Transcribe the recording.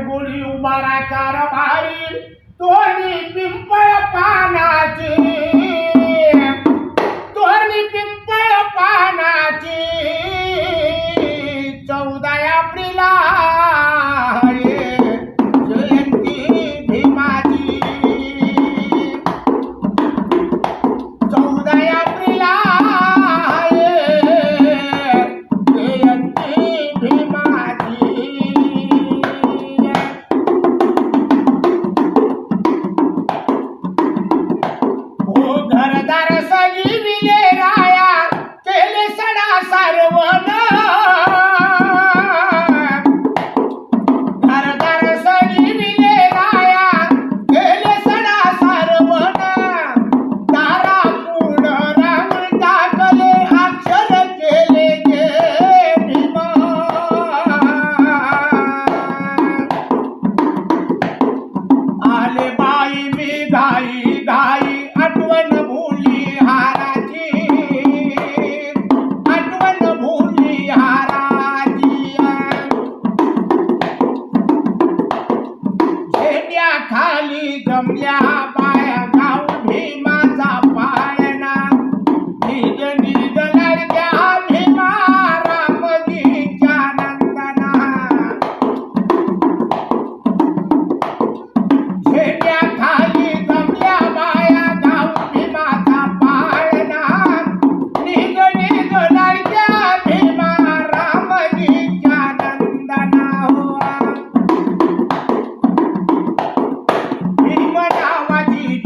गोळी उभारा कार भारी तोरणी पिंपळ पानाची तोरणी पिंपळ पानाची 14 एप्रिलला जयंती भीमाची 14 एप्रिलला जयंती भीमाची घरदार सजविले राया केले सडा सारवण घरदार सजविले राया केले सडा सारवण तारा पूर्ण रांग टाकले अक्षर केले गे भीमा आले बाई मी घाई घाई आठवण भुली हाराची आठवण भुली हाराची झेंड्या खाली जमल्या बाया गाव भीमाचा पाळणा निज निज लडक्या भीमा रामजीच्या नंदना झेंड्या खाली जमल्या बाया गाव भीमाचा पाळणा निज निज लडक्या भीमा रामजीच्या नंदना हो भीम नावाची